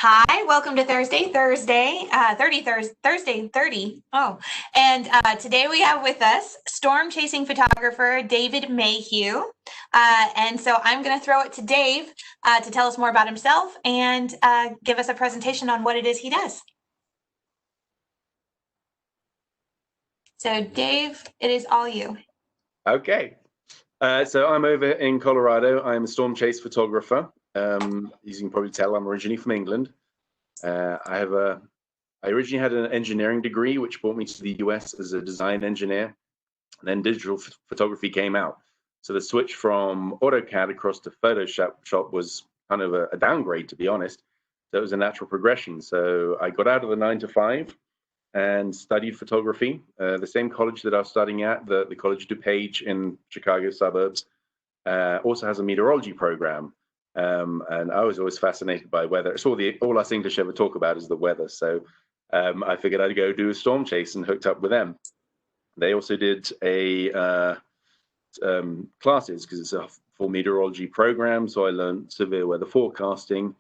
Hi, welcome to Thursday 30. Oh, and today we have with us storm chasing photographer David Mayhew. And so I'm going to throw it to Dave to tell us more about himself and give us a presentation on what it is he does. So Dave, it is all you. Okay. So I'm over in Colorado. I'm a storm chase photographer. As you can probably tell, I'm originally from England. I originally had an engineering degree, which brought me to the US as a design engineer. And then digital photography came out. So the switch from AutoCAD across to Photoshop was kind of a downgrade, to be honest. So it was a natural progression. So I got out of the 9 to 5 and studied photography. The same college that I was studying at, the College DuPage in Chicago suburbs, also has a meteorology program. And I was always fascinated by weather. It's all us English ever talk about is the weather. So I figured I'd go do a storm chase and hooked up with them. They also did a classes because it's a full meteorology program. So I learned severe weather forecasting.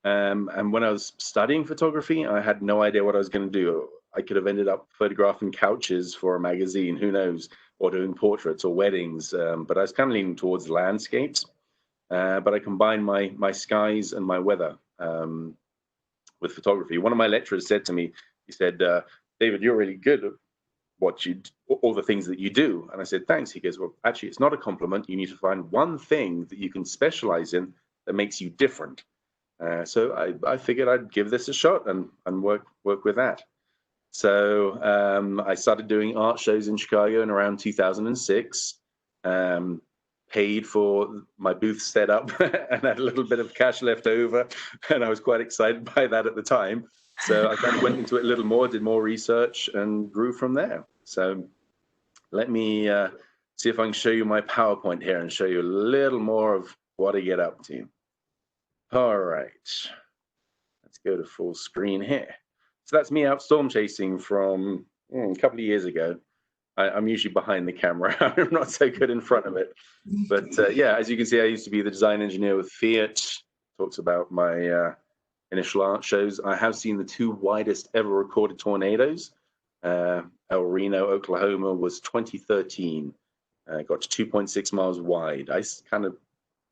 And when I was studying photography, I had no idea what I was going to do. I could have ended up photographing couches for a magazine, who knows, or doing portraits or weddings. But I was kind of leaning towards landscapes. But I combined my skies and my weather with photography. One of my lecturers said to me, he said, David, you're really good at all the things that you do. And I said, thanks. He goes, well, actually, it's not a compliment. You need to find one thing that you can specialize in that makes you different. So I figured I'd give this a shot and work with that. So I started doing art shows in Chicago in around 2006. Paid for my booth set up and had a little bit of cash left over, and I was quite excited by that at the time. So I kind of went into it a little more, did more research, and grew from there. So let me see if I can show you my PowerPoint here and show you a little more of what I get up to. All right, let's go to full screen here. So that's me out storm chasing from a couple of years ago. I'm usually behind the camera. I'm not so good in front of it. But yeah, as you can see, I used to be the design engineer with Fiat. Talks about my initial art shows. I have seen the 2 widest ever recorded tornadoes. El Reno, Oklahoma was 2013. Got to 2.6 miles wide. I kind of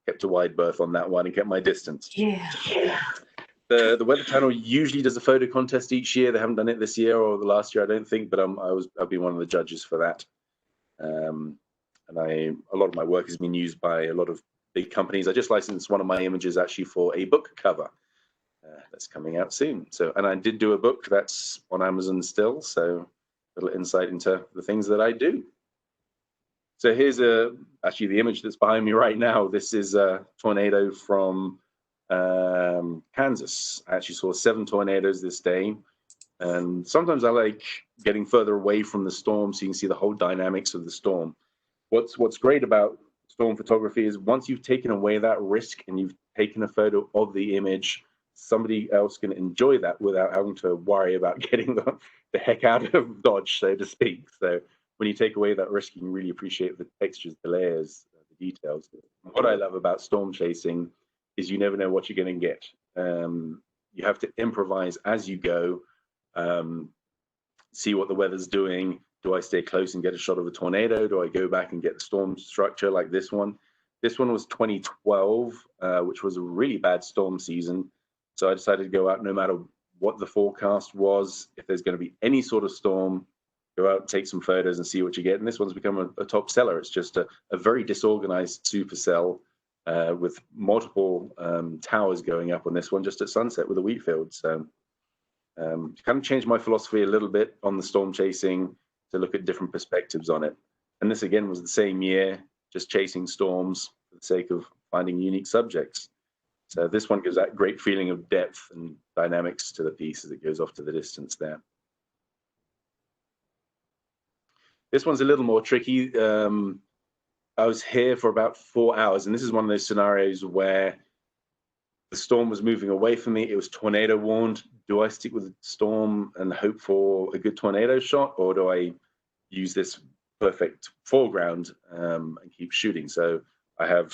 kept a wide berth on that one and kept my distance. Yeah. The Weather Channel usually does a photo contest each year. They haven't done it this year or the last year, I don't think, but I've been one of the judges for that. And a lot of my work has been used by a lot of big companies. I just licensed one of my images actually for a book cover that's coming out soon. So, and I did do a book that's on Amazon still. So, a little insight into the things that I do. So here's actually the image that's behind me right now. This is a tornado from Kansas. I actually saw 7 tornadoes this day. And sometimes I like getting further away from the storm so you can see the whole dynamics of the storm. What's great about storm photography is once you've taken away that risk and you've taken a photo of the image, somebody else can enjoy that without having to worry about getting the heck out of Dodge, so to speak. So when you take away that risk, you can really appreciate the textures, the layers, the details. What I love about storm chasing is you never know what you're going to get. You have to improvise as you go, see what the weather's doing. Do I stay close and get a shot of a tornado? Do I go back and get the storm structure like this one? This one was 2012, which was a really bad storm season. So I decided to go out no matter what the forecast was. If there's going to be any sort of storm, go out, take some photos and see what you get. And this one's become a top seller. It's just a very disorganized supercell with multiple towers going up on this one just at sunset with a wheat field. So kind of changed my philosophy a little bit on the storm chasing to look at different perspectives on it. And this again was the same year, just chasing storms for the sake of finding unique subjects. So this one gives that great feeling of depth and dynamics to the piece as it goes off to the distance there. This one's a little more tricky. I was here for about 4 hours, and this is one of those scenarios where the storm was moving away from me. It was tornado warned. Do I stick with the storm and hope for a good tornado shot, or do I use this perfect foreground and keep shooting? So I have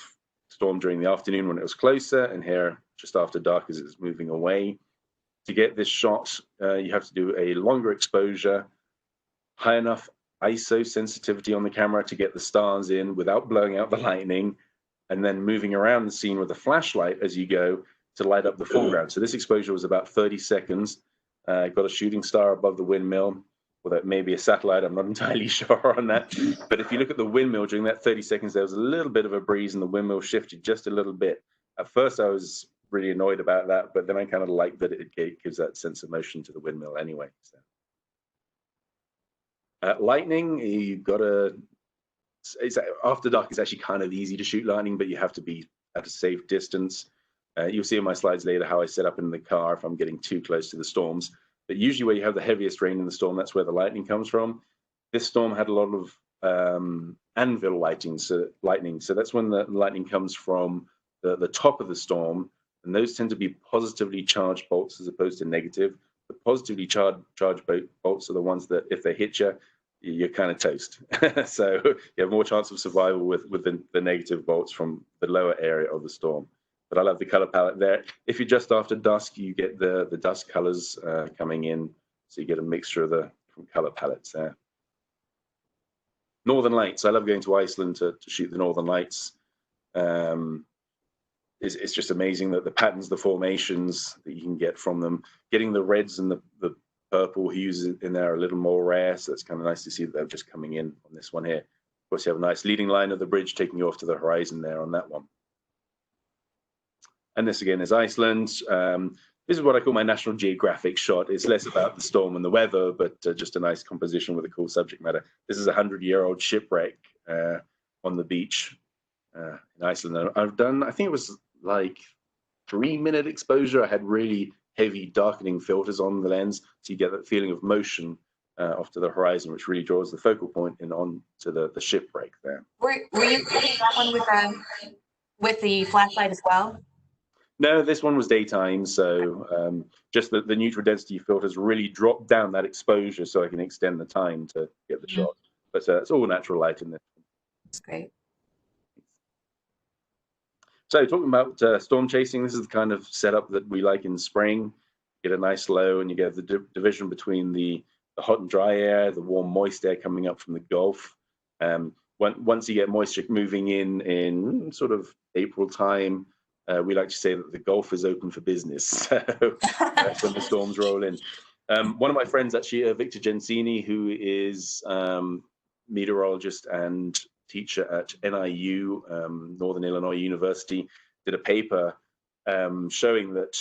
storm during the afternoon when it was closer, and here just after dark as it's moving away. to get this shot, you have to do a longer exposure, high enough ISO sensitivity on the camera to get the stars in without blowing out the lightning, and then moving around the scene with a flashlight as you go to light up the foreground. So this exposure was about 30 seconds. Got a shooting star above the windmill, although it may be a satellite, I'm not entirely sure on that. But if you look at the windmill during that 30 seconds, there was a little bit of a breeze and the windmill shifted just a little bit. At first, I was really annoyed about that, but then I kind of like that it gives that sense of motion to the windmill anyway. So. Lightning, you've got to, after dark, it's actually kind of easy to shoot lightning, but you have to be at a safe distance. You'll see in my slides later how I set up in the car if I'm getting too close to the storms. But usually where you have the heaviest rain in the storm, that's where the lightning comes from. This storm had a lot of anvil lightning, so that's when the lightning comes from the top of the storm, and those tend to be positively charged bolts as opposed to negative. The positively charged bolts are the ones that if they hit you, you're kind of toast. So you have more chance of survival with the negative bolts from the lower area of the storm. But I love the color palette there. If you're just after dusk, you get the dusk colors coming in, so you get a mixture of the different color palettes there. Northern Lights. I love going to Iceland to shoot the Northern Lights. It's just amazing that the patterns, the formations that you can get from them, getting the reds and the purple hues in there are a little more rare, so it's kind of nice to see that they're just coming in on this one here. Of course, you have a nice leading line of the bridge taking you off to the horizon there on that one. And this again is Iceland. This is what I call my National Geographic shot. It's less about the storm and the weather, but just a nice composition with a cool subject matter. This is a 100-year-old shipwreck on the beach in Iceland. I've done, I think it was like 3-minute exposure. I had really heavy darkening filters on the lens, so you get that feeling of motion off to the horizon, which really draws the focal point in on to the shipwreck there. Were you shooting that one with the flashlight as well? No, this one was daytime, so just the neutral density filters really drop down that exposure so I can extend the time to get the shot. But it's all natural light in this. That's great. So talking about storm chasing, this is the kind of setup that we like in spring. You get a nice low and you get the division between the hot and dry air, the warm moist air coming up from the Gulf. Once you get moisture moving in sort of April time, we like to say that the Gulf is open for business. So that's when the storms roll in. One of my friends, actually, Victor Gensini, who is meteorologist and teacher at NIU, Northern Illinois University, did a paper showing that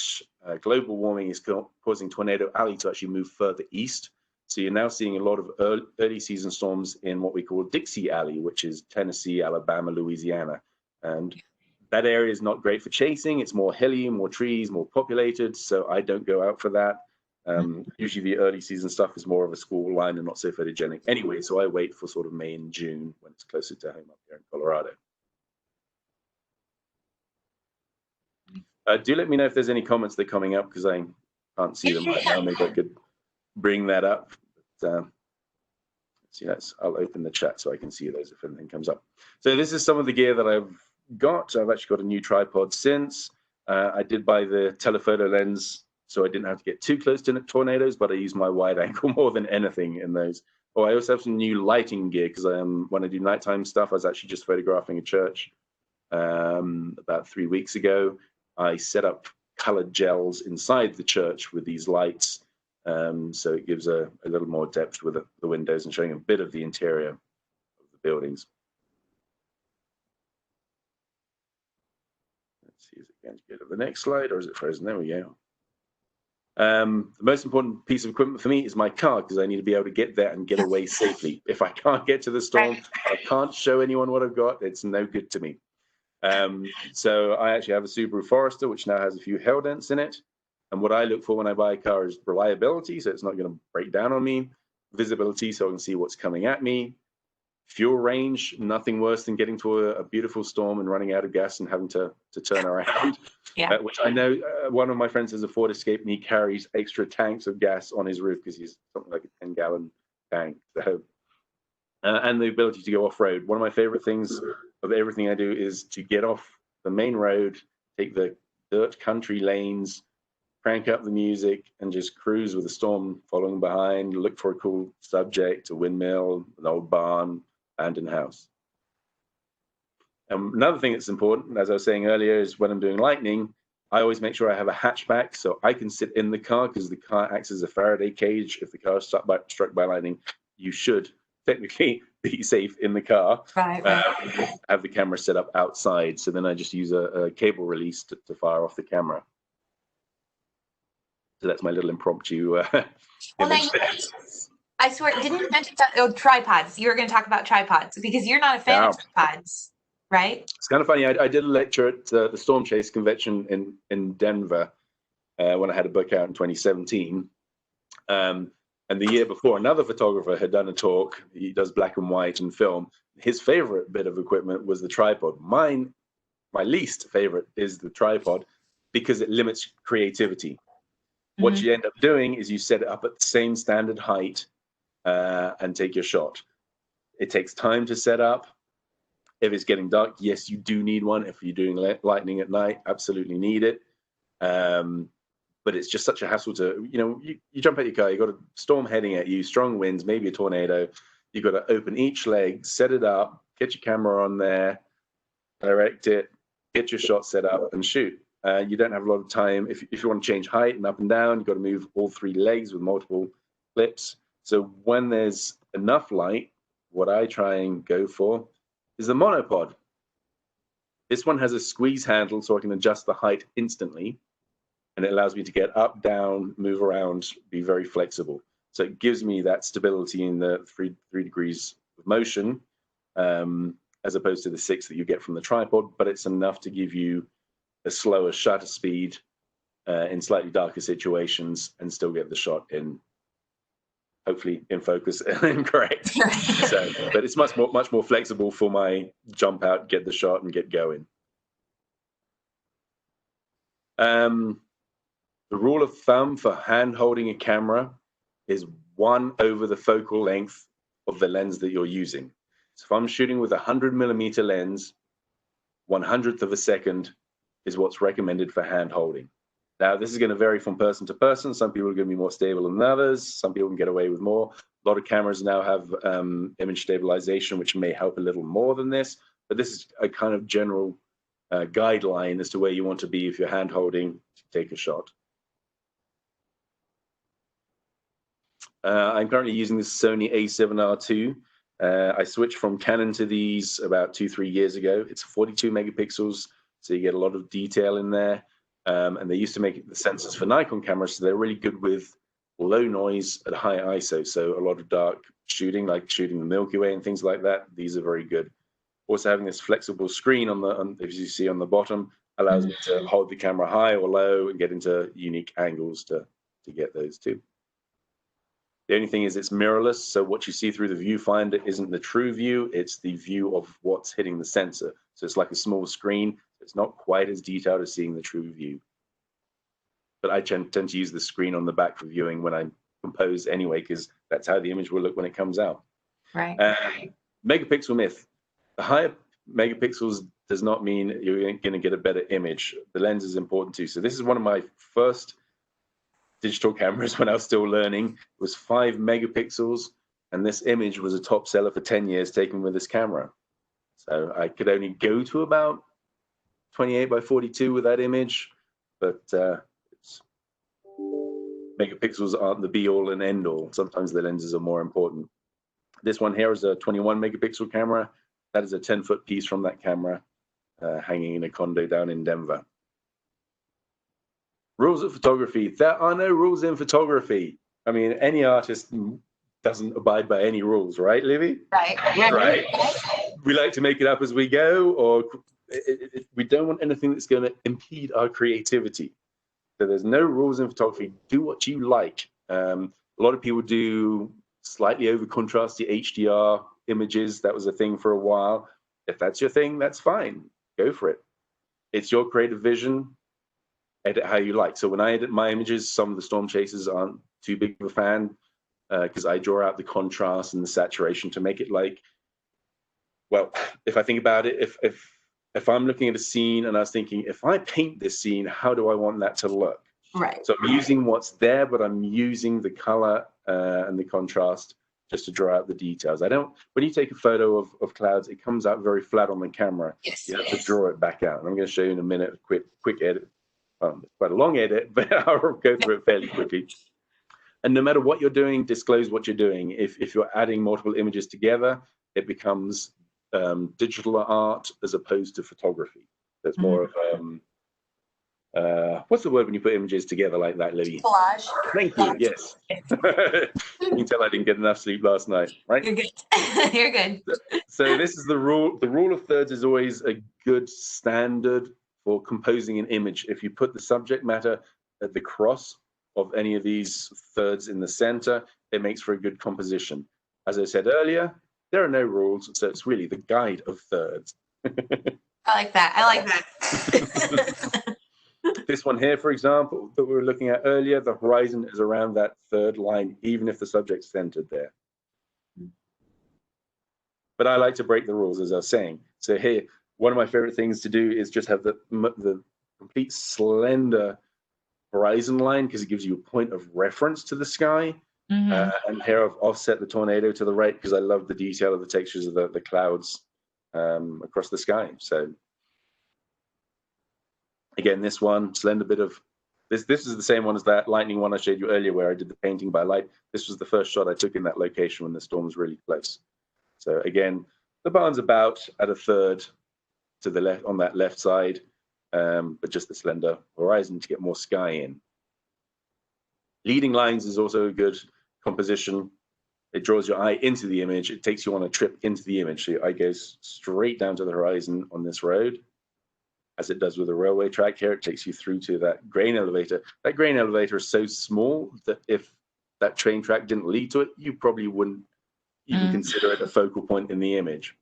global warming is causing Tornado Alley to actually move further east. So you're now seeing a lot of early season storms in what we call Dixie Alley, which is Tennessee, Alabama, Louisiana. And that area is not great for chasing. It's more hilly, more trees, more populated. So I don't go out for that. Usually the early season stuff is more of a squall line and not so photogenic anyway. So I wait for sort of May and June when it's closer to home up here in Colorado. Do let me know if there's any comments that are coming up, because I can't see them right now. Maybe I could bring that up. But, see, I'll open the chat so I can see those if anything comes up. So this is some of the gear that I've got. I've actually got a new tripod since. I did buy the telephoto lens, so I didn't have to get too close to tornadoes, but I use my wide angle more than anything in those. Oh, I also have some new lighting gear, because when I do nighttime stuff, I was actually just photographing a church about 3 weeks ago. I set up colored gels inside the church with these lights, so it gives a little more depth with the windows and showing a bit of the interior of the buildings. Let's see, is it going to go to the next slide, or is it frozen? There we go. The most important piece of equipment for me is my car, because I need to be able to get there and get away safely. If I can't get to the storm, I can't show anyone what I've got, it's no good to me. So I actually have a Subaru Forester, which now has a few hell dents in it. And what I look for when I buy a car is reliability, so it's not going to break down on me. Visibility, so I can see what's coming at me. Fuel range, nothing worse than getting to a beautiful storm and running out of gas and having to turn around. Yeah. Which I know one of my friends has a Ford Escape and he carries extra tanks of gas on his roof because he's something like a 10-gallon tank. So, and the ability to go off-road. One of my favorite things of everything I do is to get off the main road, take the dirt country lanes, crank up the music, and just cruise with the storm following behind, look for a cool subject, a windmill, an old barn, abandoned house. Another thing that's important, as I was saying earlier, is when I'm doing lightning, I always make sure I have a hatchback so I can sit in the car, because the car acts as a Faraday cage. If the car is struck by lightning, you should technically be safe in the car. Right. Have the camera set up outside, so then I just use a cable release to fire off the camera. So that's my little impromptu image. I swear, didn't you mention tripods? You were going to talk about tripods because you're not a fan of tripods, right? It's kind of funny. I did a lecture at the Storm Chase convention in Denver when I had a book out in 2017. And the year before, another photographer had done a talk. He does black and white and film. His favorite bit of equipment was the tripod. My least favorite is the tripod because it limits creativity. Mm-hmm. What you end up doing is you set it up at the same standard height and take your shot. It takes time to set up. If it's getting dark, yes, you do need one. If you're doing lightning at night, absolutely need it. But it's just such a hassle to, you jump out your car, you've got a storm heading at you, strong winds, maybe a tornado. You've got to open each leg, set it up, get your camera on there, direct it, get your shot set up and shoot. You don't have a lot of time. If you want to change height and up and down, you've got to move all three legs with multiple clips. So when there's enough light, what I try and go for is the Monopod. This one has a squeeze handle so I can adjust the height instantly. And it allows me to get up, down, move around, be very flexible. So it gives me that stability in the three degrees of motion, as opposed to the 6 that you get from the tripod, but it's enough to give you a slower shutter speed in slightly darker situations and still get the shot in, hopefully in focus and correct. But it's much more flexible for my jump out, get the shot and get going. The rule of thumb for hand holding a camera is 1 over the focal length of the lens that you're using. So if I'm shooting with a 100mm lens, 1/100th of a second is what's recommended for hand holding. Now, this is going to vary from person to person. Some people are going to be more stable than others. Some people can get away with more. A lot of cameras now have image stabilization, which may help a little more than this. But this is a kind of general guideline as to where you want to be if you're hand holding to take a shot. I'm currently using this Sony A7R II. I switched from Canon to these about 2-3 years ago. It's 42 megapixels, so you get a lot of detail in there. And they used to make the sensors for Nikon cameras, so they're really good with low noise at high ISO. So a lot of dark shooting, like shooting the Milky Way and things like that, these are very good. Also having this flexible screen as you see on the bottom, allows me to hold the camera high or low and get into unique angles to get those too. The only thing is it's mirrorless, so what you see through the viewfinder isn't the true view, it's the view of what's hitting the sensor. So it's like a small screen, it's not quite as detailed as seeing the true view. But I tend to use the screen on the back for viewing when I compose anyway, because that's how the image will look when it comes out. Right. Megapixel myth. The higher megapixels does not mean you're going to get a better image. The lens is important too. So this is one of my first digital cameras when I was still learning. It was 5 megapixels, and this image was a top seller for 10 years taken with this camera. So I could only go to about 28x42 with that image, but megapixels aren't the be all and end all. Sometimes the lenses are more important. This one here is a 21 megapixel camera. That is a 10-foot piece from that camera hanging in a condo down in Denver. Rules of photography. There are no rules in photography. I mean, any artist doesn't abide by any rules, right, Livy? Right. Right. We like to make it up as we go, or we don't want anything that's going to impede our creativity. So there's no rules in photography. Do what you like. A lot of people do slightly over contrasty HDR images. That was a thing for a while. If that's your thing, that's fine. Go for it. It's your creative vision. Edit how you like. So when I edit my images, some of the storm chasers aren't too big of a fan because I draw out the contrast and the saturation to make it like, well, if I think about it, if I'm looking at a scene and I was thinking, if I paint this scene, how do I want that to look? Right. So I'm using what's there, but I'm using the color and the contrast just to draw out the details. I don't, when you take a photo of clouds, it comes out very flat on the camera. Yes. You have to draw it back out. And I'm going to show you in a minute a quick edit. Quite a long edit, but I'll go through it fairly quickly. And no matter what you're doing, disclose what you're doing. If you're adding multiple images together, it becomes digital art as opposed to photography. That's more of what's the word when you put images together like that, Libby? Collage. Thank you. Yes. You can tell I didn't get enough sleep last night, right? You're good. You're good. So this is the rule. The rule of thirds is always a good standard for composing an image. If you put the subject matter at the cross of any of these thirds in the center, it makes for a good composition. As I said earlier, there are no rules, so it's really the guide of thirds. I like that. I like that. This one here, for example, that we were looking at earlier, the horizon is around that third line, even if the subject's centered there. But I like to break the rules, as I was saying. So here, one of my favorite things to do is just have the complete slender horizon line, because it gives you a point of reference to the sky. And here I've offset the tornado to the right because I love the detail of the textures of the clouds across the sky. So again, this one, slender bit of, this is the same one as that lightning one I showed you earlier where I did the painting by light. This was the first shot I took in that location when the storm was really close. So again, the barn's about at a third to the left on that left side, but just the slender horizon to get more sky in. Leading lines is also a good composition. It draws your eye into the image. It takes you on a trip into the image. So your eye goes straight down to the horizon on this road, as it does with a railway track here. It takes you through to that grain elevator. That grain elevator is so small that if that train track didn't lead to it, you probably wouldn't even consider it a focal point in the image.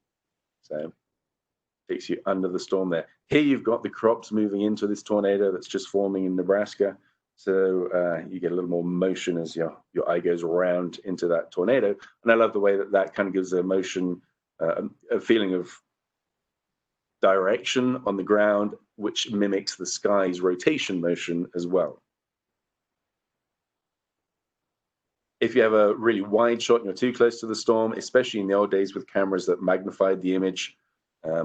So it takes you under the storm there. Here you've got the crops moving into this tornado that's just forming in Nebraska. So you get a little more motion as your eye goes around into that tornado. And I love the way that kind of gives a motion, a feeling of direction on the ground, which mimics the sky's rotation motion as well. If you have a really wide shot and you're too close to the storm, especially in the old days with cameras that magnified the image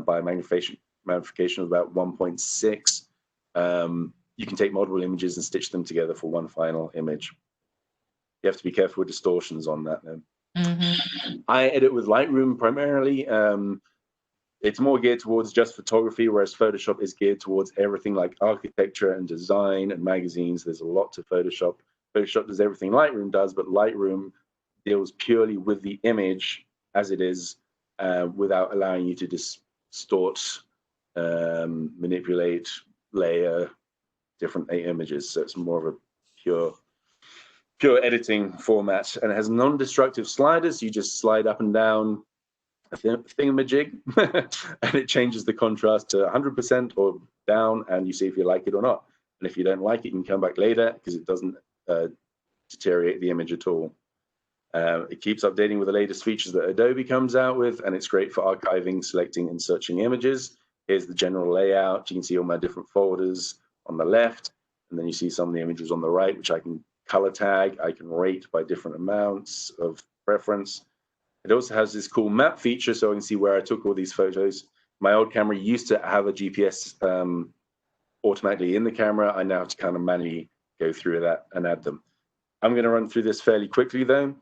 by magnification of about 1.6, you can take multiple images and stitch them together for one final image. You have to be careful with distortions on that though. I edit with Lightroom primarily. It's more geared towards just photography, whereas Photoshop is geared towards everything like architecture and design and magazines. There's a lot to Photoshop. Photoshop does everything Lightroom does, but Lightroom deals purely with the image as it is, without allowing you to distort, manipulate, layer different images. So it's more of a pure editing format, and it has non-destructive sliders. You just slide up and down a thingamajig and it changes the contrast to 100% or down, and you see if you like it or not. And if you don't like it, you can come back later because it doesn't deteriorate the image at all. It keeps updating with the latest features that Adobe comes out with, and it's great for archiving, selecting, and searching images. Here's the general layout. You can see all my different folders on the left, and then you see some of the images on the right, which I can color tag. I can rate by different amounts of preference. It also has this cool map feature, so I can see where I took all these photos. My old camera used to have a GPS automatically in the camera. I now have to kind of manually go through that and add them. I'm going to run through this fairly quickly though.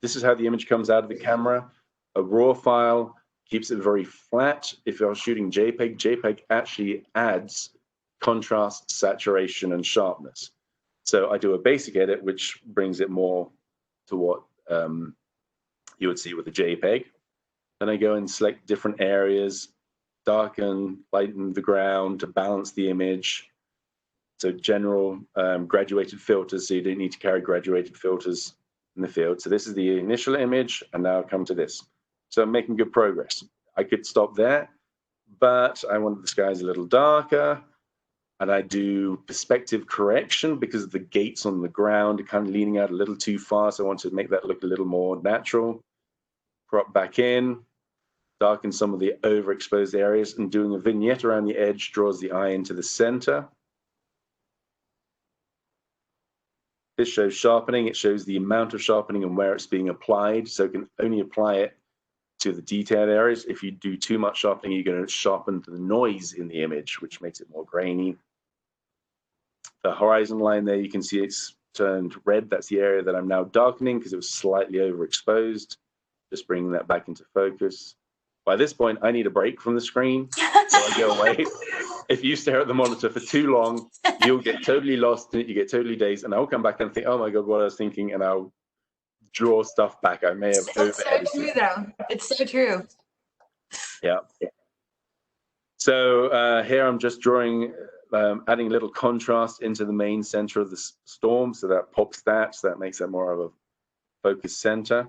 This is how the image comes out of the camera. A RAW file keeps it very flat. If you're shooting JPEG, JPEG actually adds contrast, saturation, and sharpness. So I do a basic edit, which brings it more to what you would see with a JPEG. Then I go and select different areas, darken, lighten the ground to balance the image. So general graduated filters, so you don't need to carry graduated filters in the field. So this is the initial image, and now I come to this. So I'm making good progress. I could stop there, but I wanted the skies a little darker, and I do perspective correction because the gates on the ground are kind of leaning out a little too far, so I want to make that look a little more natural. Crop back in, darken some of the overexposed areas, and doing a vignette around the edge draws the eye into the center. This shows sharpening. It shows the amount of sharpening and where it's being applied. So it can only apply it to the detailed areas. If you do too much sharpening, you're going to sharpen the noise in the image, which makes it more grainy. The horizon line there, you can see it's turned red. That's the area that I'm now darkening because it was slightly overexposed. Just bringing that back into focus. By this point, I need a break from the screen, so I go away. If you stare at the monitor for too long, you'll get totally lost in it. You get totally dazed, and I'll come back and think, "Oh my God, what I was thinking," and I'll draw stuff back. I may have over-edited. It's so true, though. It's so true. Yeah. So here I'm just drawing, adding a little contrast into the main center of the storm, so that pops that, so that makes that more of a focus center.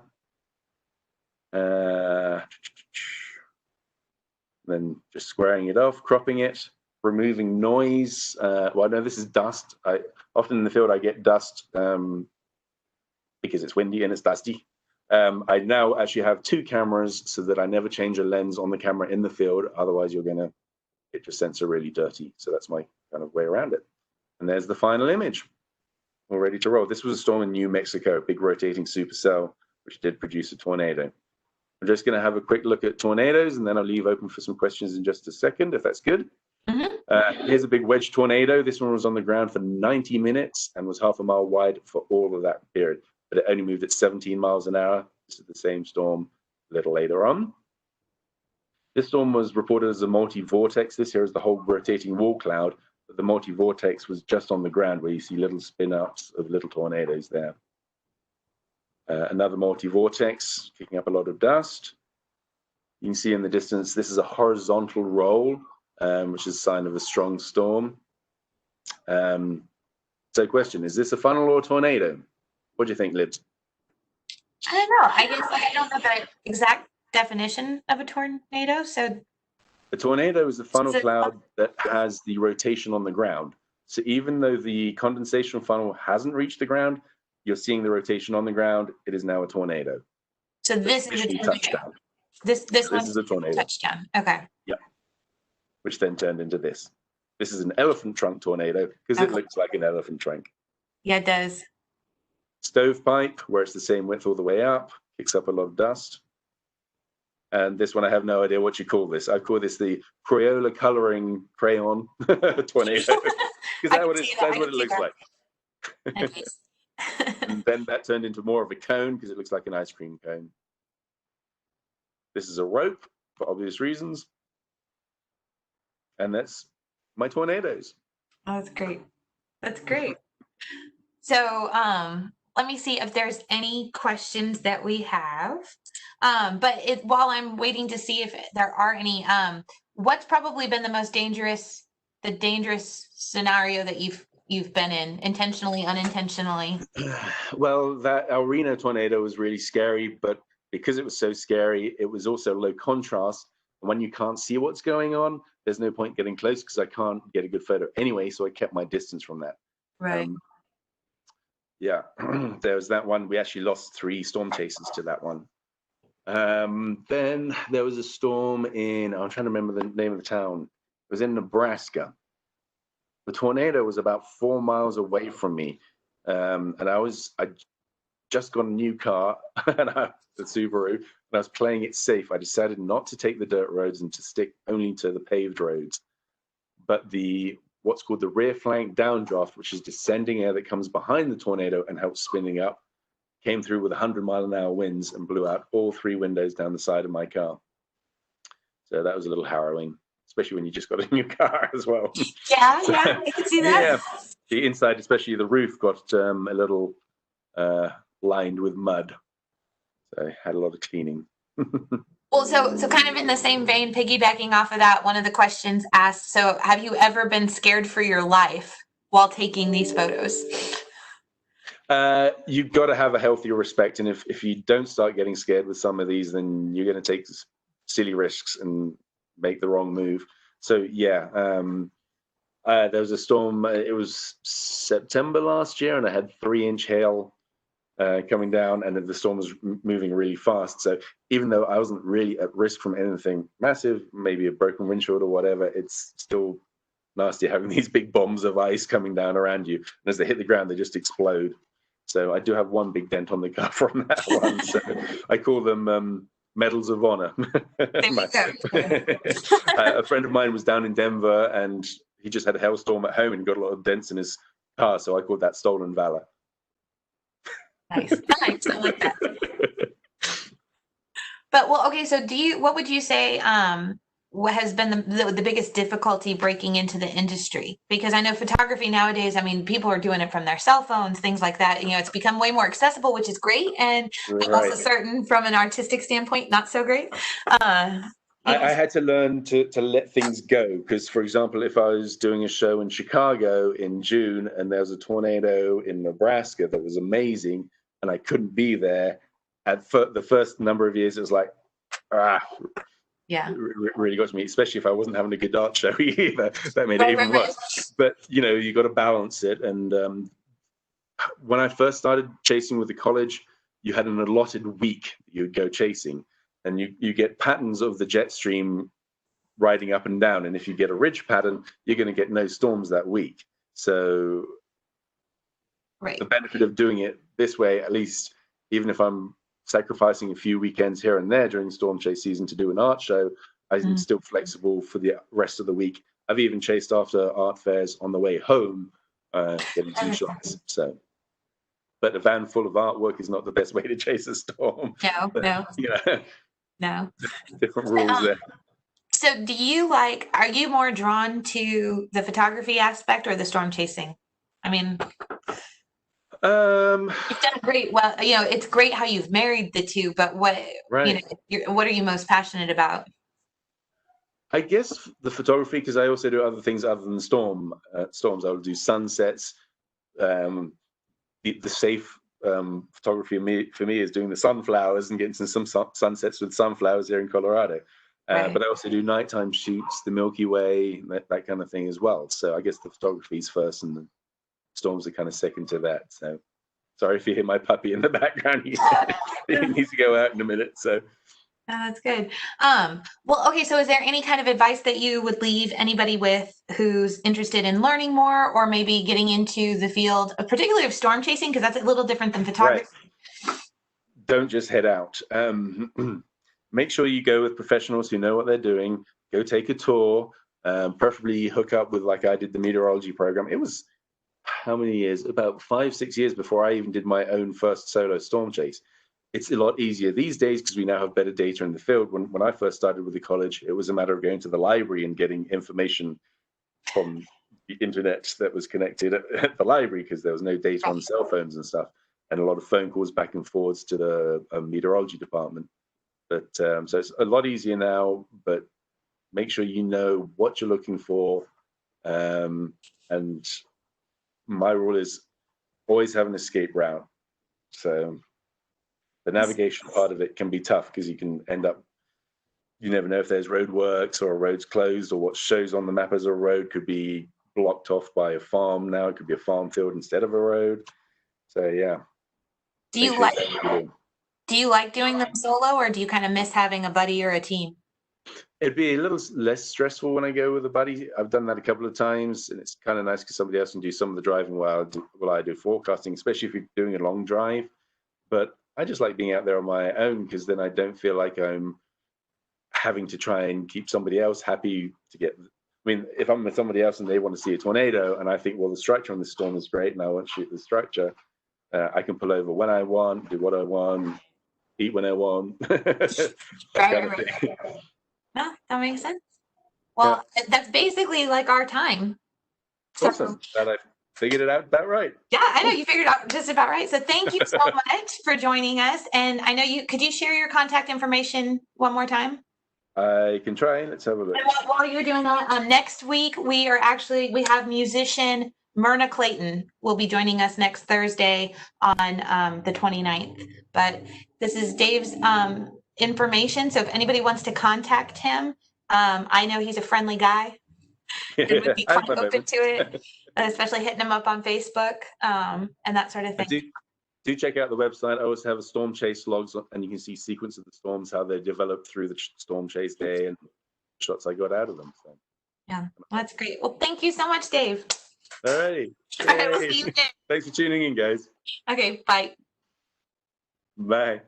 Then just squaring it off, cropping it, removing noise. Well, no, this is dust. Often in the field I get dust because it's windy and it's dusty. I now actually have two cameras so that I never change a lens on the camera in the field. Otherwise, you're going to get your sensor really dirty. So that's my kind of way around it. And there's the final image. All ready to roll. This was a storm in New Mexico, a big rotating supercell, which did produce a tornado. I'm just going to have a quick look at tornadoes, and then I'll leave open for some questions in just a second, if that's good. Here's a big wedge tornado. This one was on the ground for 90 minutes and was half a mile wide for all of that period, but it only moved at 17 miles an hour. This is the same storm a little later on. This storm was reported as a multi-vortex. This here is the whole rotating wall cloud, but the multi-vortex was just on the ground where you see little spin-ups of little tornadoes there. Another multi-vortex kicking up a lot of dust. You can see in the distance, this is a horizontal roll, which is a sign of a strong storm. So question, is this a funnel or a tornado? What do you think, Libs? I don't know. I guess I don't know the exact definition of a tornado. So a tornado is a funnel cloud that has the rotation on the ground. So even though the condensation funnel hasn't reached the ground, you're seeing the rotation on the ground. It is now a tornado. So this is a touchdown. This is a tornado. Touchdown. Okay. Yeah. Which then turned into this. This is an elephant trunk tornado because it looks like an elephant trunk. Yeah, it does. Stovepipe, where it's the same width all the way up, kicks up a lot of dust. And this one, I have no idea what you call this. I call this the Crayola coloring crayon tornado because that's what it looks like. And then that turned into more of a cone because it looks like an ice cream cone. This is a rope for obvious reasons. And that's my tornadoes. Oh, that's great. That's great. So let me see if there's any questions that we have. But while I'm waiting to see if there are any, what's probably been the most dangerous scenario that you've been in, intentionally, unintentionally? Well, that El Reno tornado was really scary, but because it was so scary, it was also low contrast. And when you can't see what's going on, there's no point getting close because I can't get a good photo anyway. So I kept my distance from that. Right. Yeah, there was that one. We actually lost 3 storm chasers to that one. Then there was a storm I'm trying to remember the name of the town. It was in Nebraska. The tornado was about 4 miles away from me. And I just got a new car, the Subaru, and I was playing it safe. I decided not to take the dirt roads and to stick only to the paved roads. But what's called the rear flank downdraft, which is descending air that comes behind the tornado and helps spinning up, came through with 100-mile-an-hour winds and blew out all 3 windows down the side of my car. So that was a little harrowing, especially when you just got a new car as well. Yeah, I can see that. Yeah, the inside, especially the roof, got a little lined with mud. So I had a lot of cleaning. Well, so kind of in the same vein, piggybacking off of that, one of the questions asked, so have you ever been scared for your life while taking these photos? You've got to have a healthy respect. And if you don't start getting scared with some of these, then you're going to take silly risks and make the wrong move. So, yeah, there was a storm. It was September last year, and I had 3-inch hail coming down, and the storm was moving really fast. So even though I wasn't really at risk from anything massive, maybe a broken windshield or whatever, it's still nasty having these big bombs of ice coming down around you. And as they hit the ground, they just explode. So I do have one big dent on the car from that one. So I call them medals of honor. A friend of mine was down in Denver and he just had a hailstorm at home and got a lot of dents in his car. So I called that stolen valor. Nice. Nice. I like that. But well, okay. So what would you say, what has been the biggest difficulty breaking into the industry? Because I know photography nowadays, I mean, people are doing it from their cell phones, things like that. You know, it's become way more accessible, which is great. And I'm also certain from an artistic standpoint, not so great. I had to learn to let things go because, for example, if I was doing a show in Chicago in June and there was a tornado in Nebraska that was amazing and I couldn't be there, the first number of years, it was like, really got to me, especially if I wasn't having a good art show either. That made it even worse. But, you know, you got to balance it. And when I first started chasing with the college, you had an allotted week you would go chasing. And you get patterns of the jet stream riding up and down. And if you get a ridge pattern, you're going to get no storms that week. So the benefit of doing it this way, at least, even if I'm sacrificing a few weekends here and there during storm chase season to do an art show, I'm still flexible for the rest of the week. I've even chased after art fairs on the way home, getting 2 shots. So, but a van full of artwork is not the best way to chase a storm. No. You know, no. Different rules there. So are you more drawn to the photography aspect or the storm chasing? I mean, you've done great. Well, you know, it's great how you've married the two, but what are you most passionate about? I guess the photography, because I also do other things other than storms. I'll do sunsets. The safe photography for me is doing the sunflowers and getting some sunsets with sunflowers here in Colorado. But I also do nighttime shoots, the Milky Way, that kind of thing as well. So I guess the photography is first and the storms are kind of second to that. So sorry if you hear my puppy in the background. He needs to go out in a minute. So. That's good. Well, okay. So is there any kind of advice that you would leave anybody with who's interested in learning more or maybe getting into the field, particularly of storm chasing? Because that's a little different than photography. Right. Don't just head out. Make sure you go with professionals who know what they're doing. Go take a tour. Preferably hook up with, like I did, the meteorology program. It was how many years? About 5-6 years before I even did my own first solo storm chase. It's a lot easier these days because we now have better data in the field. When I first started with the college, it was a matter of going to the library and getting information from the internet that was connected at the library because there was no data on cell phones and stuff, and a lot of phone calls back and forwards to the meteorology department. But so it's a lot easier now, but make sure you know what you're looking for. And my rule is always have an escape route. So the navigation part of it can be tough because you can end up, you never know if there's roadworks or a road's closed or what shows on the map as a road could be blocked off by a farm now. It could be a farm field instead of a road. So yeah. Do you like doing them solo or do you kind of miss having a buddy or a team? It'd be a little less stressful when I go with a buddy. I've done that a couple of times, and it's kind of nice because somebody else can do some of the driving while I do forecasting, especially if you're doing a long drive. But I just like being out there on my own because then I don't feel like I'm having to try and keep somebody else happy to get. I mean, if I'm with somebody else and they want to see a tornado, and I think, well, the structure on this storm is great, and I want to shoot the structure, I can pull over when I want, do what I want, eat when I want. Right. No, that makes sense. Well, that's basically like our time. Awesome. That I figured it out about right. Yeah, I know you figured it out just about right. So thank you so much for joining us. And I know could you share your contact information one more time? I can try. Let's have a look. And while you're doing that, next week we have musician Myrna Clayton will be joining us next Thursday on the 29th. But this is Dave's information. So if anybody wants to contact him, I know he's a friendly guy and would be quite open to it, especially hitting him up on Facebook and that sort of thing. Do check out the website. I always have a storm chase logs, and you can see sequence of the storms, how they developed through the storm chase day and shots I got out of them. So yeah, well, that's great. Well, thank you so much, Dave. Alrighty. All right, we'll see you then. Thanks for tuning in, guys. Okay, bye. Bye.